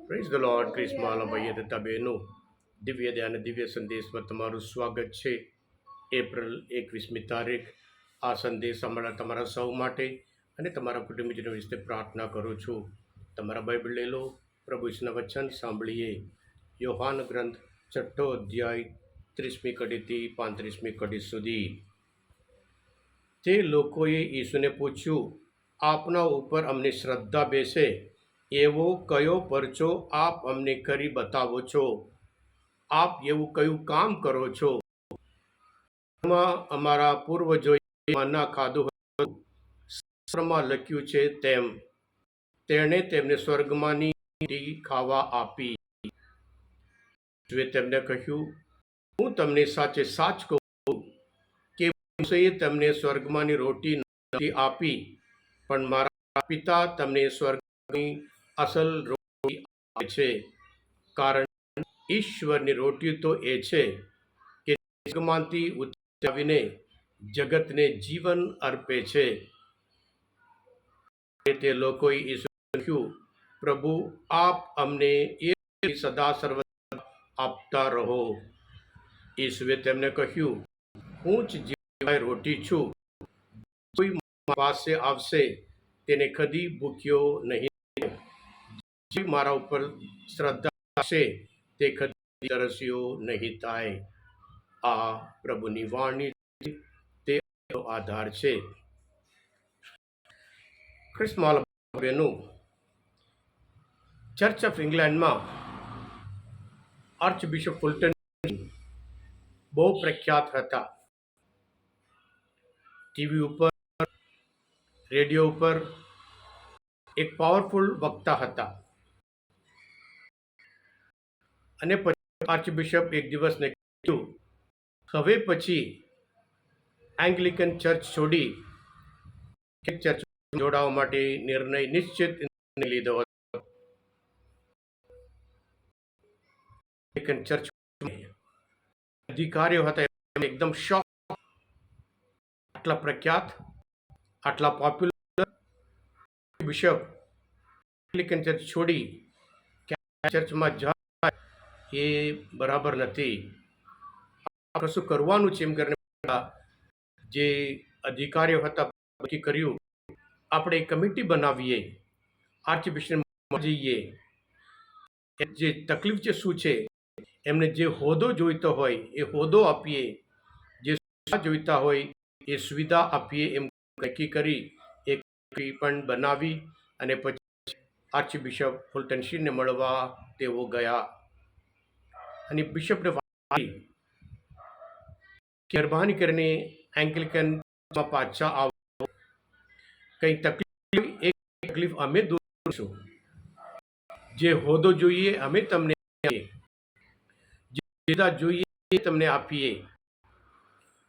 Praise the lord. ક્રિસ્માલા ભાઈએ તથા બહેનો, દિવ્ય ધ્યાન દિવ્ય સંદેશમાં તમારું સ્વાગત છે. એપ્રિલ 21મી તારીખ. આ સંદેશ હમણાં તમારા સૌ માટે અને તમારા કુટુંબીજનો વિશે પ્રાર્થના કરું છું. તમારા બાઇબલ લઈ લો, પ્રભુ ઈસુના વચન સાંભળીએ. યોહાન ગ્રંથ 6 અધ્યાય 30મી કડીથી 35મી કડી સુધી. તે લોકોએ ઈસુને પૂછ્યું, આપના ઉપર અમને શ્રદ્ધા બેસે એવો કયો પરચો આપ અમને કરી બતાવો છો? આપ એવું કયું કામ કરો છો? અમારા પૂર્વજોએ મન્ના ખાધું હતું, શાસ્ત્રમાં લખ્યું છે તેમ. તેણે તેમને સ્વર્ગમાંની રોટી ખાવા આપી. ઈસુએ તેમને કહ્યું, હું તમને સાચે સાચ કહું છું કે મૂસાએ તમને સ્વર્ગમાંની રોટી નથી આપી, પણ મારા પિતા તમને સ્વર્ગની અસલ રોટી આપે છે. કારણ ઈશ્વરની રોટી તો એ છે કે સ્વર્ગમાંથી ઉતરી આવીને જગતને જીવન અર્પે છે. તે લોકોએ ઈસુને કહ્યું, પ્રભુ, આપ અમને એ સદા સર્વદા આપતા રહો. ઈસુએ તેમને કહ્યું, હું જ જીવનદાયી રોટી છું. કોઈ મારી પાસે આવશે તેને કદી ભૂખ્યો નહીં. જે મારા ઉપર શ્રદ્ધા રાખશે તે કદી તરસ્યો નહીં થાય. આ પ્રભુની વાણી, તે આધાર છે. ક્રિસ્માલ બહેનો, ચર્ચ ઓફ ઇંગ્લેન્ડમાં આર્ચબિશપ ફુલટન બહુ પ્રખ્યાત હતા. ટીવી ઉપર, રેડિયો ઉપર એક પાવરફુલ વક્તા હતા. અને પછી આર્ચબિશપ એક દિવસને કહ્યું, હવે પછી એંગ્લિકન ચર્ચ છોડી ચર્ચ જોડાવા માટે નિશ્ચિત લીધો હતો. એંગ્લિકન ચર્ચ અધિકારીઓ હતા, એકદમ શોક. આટલા પ્રખ્યાત, આટલા પોપ્યુલર બિશપ એંગ્લિકન ચર્ચ છોડી ચર્ચમાં જાય એ બરાબર નથી. કશું કરવાનું છે એમ કરીને જે અધિકારીઓ હતા નક્કી કર્યું, આપણે કમિટી બનાવીએ, આર્ચબિશપ જઈએ, જે તકલીફ છે શું છે, એમને જે હોદ્દો જોઈતો હોય એ હોદ્દો આપીએ, જે સુવિધા જોઈતા હોય એ સુવિધા આપીએ એમ નક્કી કરી એક પણ બનાવી. અને પછી આર્ચબિશપ ફુલટનશીને મળવા તેઓ ગયા. અને બિશપને મહેરબાની કરીને એંગ્લિકનમાં પાછા આવો. કંઈ તકલીફ અમે દૂર કરીશું. જે હોદ્દો જોઈએ અમે તમને આપીએ, જે સુવિધા જોઈએ એ તમને આપીએ.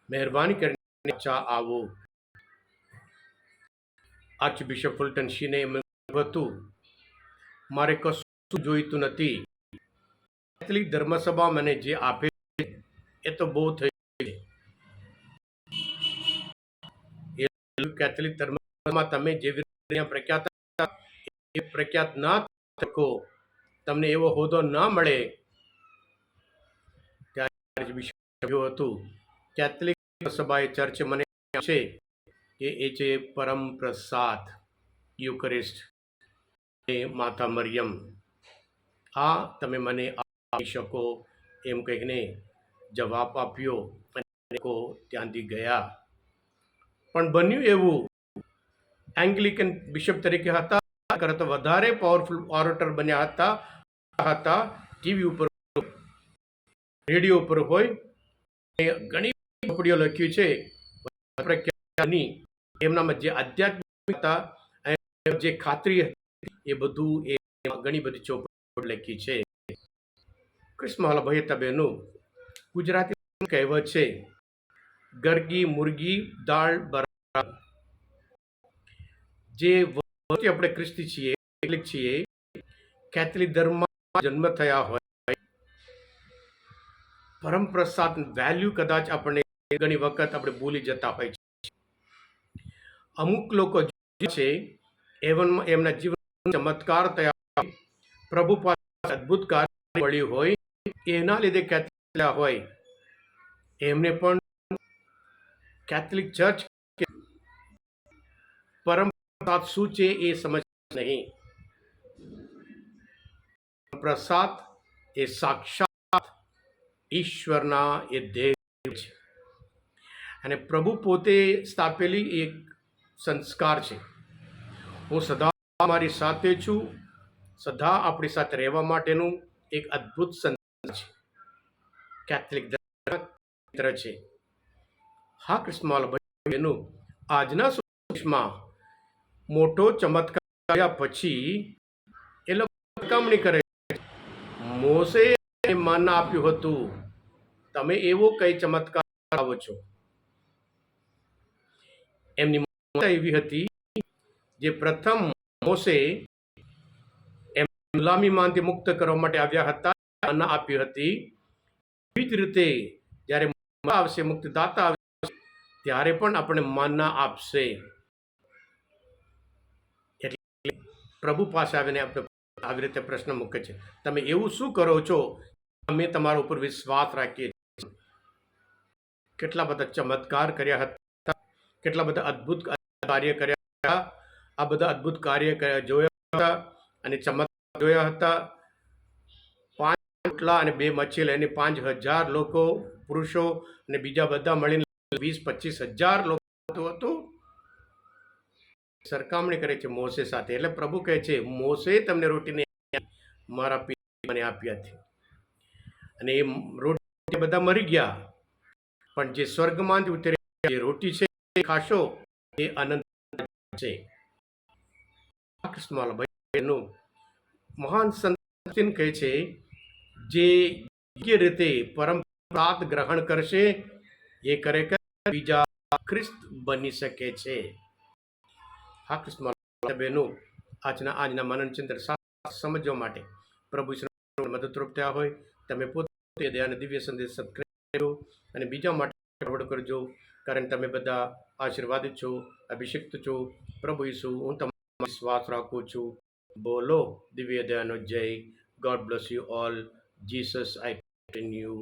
મહેરબાની કરીને પાછા આવો. આર્ચબિશપ ફુલટનશીને એમ હતું, મારે કશું જોઈતું નથી. કેથલિક ધર્મસભા મને જે આપે એ તો બહુ થઈ. કેથલિક ધર્મમાં તમે જેવી રીતે પ્રખ્યાત હતા એ પ્રખ્યાત ના શકો, તમને એવો હોદ્દો ના મળે. ત્યારે બિશપ હતું, કેથલિક સભાએ ચર્ચ મને છે એ છે પરમ પ્રસાદ, યુકરિસ્ટ, માતા મરિયમ. આ તમે મને આપી શકો એમ કહીને જવાબ આપ્યો અને ત્યાંથી ગયા. પણ બન્યું એવું, એંગ્લિકન બિશપ તરીકે હતા કરતા વધારે પાવરફુલ ઓરેટર બન્યા હતા. ટીવી ઉપર, રેડિયો ઉપર હોય, ઘણી ચોપડીઓ લખ્યું છે પ્રખ્યાતની. એમનામાં જે આધ્યાત્મિકતા જે ખાતરી હતી એ બધું એ ઘણી બધી ચોપડીઓ લખી છે. ક્રિસ્માલ ભાઈ હતા બહેનો, ગુજરાતી કહેવત છે, ગરગી મુરગી દાળ બરાબર. જે આપણે ખ્રિસ્તી છીએ, કેથલિક છીએ, કેથલિક ધર્મમાં જન્મ થયા હોય, પરમ પ્રસાદ વેલ્યુ કદાચ આપણે ઘણી વખત આપણે ભૂલી જતા હોય છે. અમુક લોકો છે એમના જીવન ચમત્કાર થયા, પ્રભુ પાસે અદ્ભુત કાર્ય મળ્યું હોય એના લીધે કેથલિક હોય એમને પણ કેથલિક ચર્ચ પરમ શું છે એ સમજ નહીં. પ્રસાદ એ સાક્ષાત ઈશ્વરના એ દેહ છે અને પ્રભુ પોતે સ્થાપેલી એક સંસ્કાર છે. હું સદા મારી સાથે છું, સદા આપણી સાથે રહેવા માટેનું એક અદ્ભુત સંસ્કાર છે. કેથલિક ધર્મ છે. હા કૃષ્ણમાલ ભાઈનું આજના સુદેશમાં મોટો ચમત્કાર કર્યા પછી એ લોકો ચકામણી કરે છે. મોસે માન આપ્યું હતું, તમે એવો કઈ ચમત્કાર આવો છો. એમની એવી હતી જે પ્રથમ મોસે ગુલામીમાંથી મુક્ત કરવા માટે આવ્યા હતા, માન આપી હતી. એવી જ રીતે જ્યારે આવશે મુક્તિદાતા આવશે ત્યારે પણ આપણે માનના આપશે. એટલે પ્રભુ પાસે આવીને આપણે આવી રીતે પ્રશ્ન મૂકે છે, તમે એવું શું કરો છો અમે તમારા ઉપર વિશ્વાસ રાખીએ છીએ. કેટલા બધા ચમત્કાર કર્યા હતા, કેટલા બધા અદ્ભુત કાર્ય કર્યા હતા. આ બધા અદ્ભુત કાર્ય જોયા હતા અને ચમત્કાર જોયા હતા. 5 રોટલા અને 2 મચ્છી લઈને 5,000 લોકો, પુરુષો અને બીજા બધા મળીને 20-25,000 લોકો હતું. સરખામણી કરે છે મોસે સાથે. એટલે પ્રભુ કહે છે મોસે તમને રોટીને મારા પિતા મને આપી હતી અને એ રોટી બધા મરી ગયા, પણ જે સ્વર્ગમાંથી ઉતરી જે રોટી છે એ ખાશો એ અનંત છે. કૃષ્ણમાલભાઈનું મહાન સંત કહે છે જે યોગ્ય રીતે પરમપ્રાત ગ્રહણ કરશે એ ખરેખર બીજા ખ્રિસ્ત બની શકે છે. હા કૃષ્ણ બહેનો, આજના મનન ચિંતન સમજવા માટે પ્રભુ મદદરૂપ થયા હોય તમે પોતે દયાના દિવ્ય સંદેશ સબસ્ક્રાઇબ કરો અને બીજા માટે ફોરવર્ડ કરજો, કારણ તમે બધા આશીર્વાદિત છો, અભિષિક્ત છો. પ્રભુ ઈસુ હું તમારો વિશ્વાસ રાખું છું. બોલો દિવ્ય દયાનો જય. God bless you all. Jesus I in you.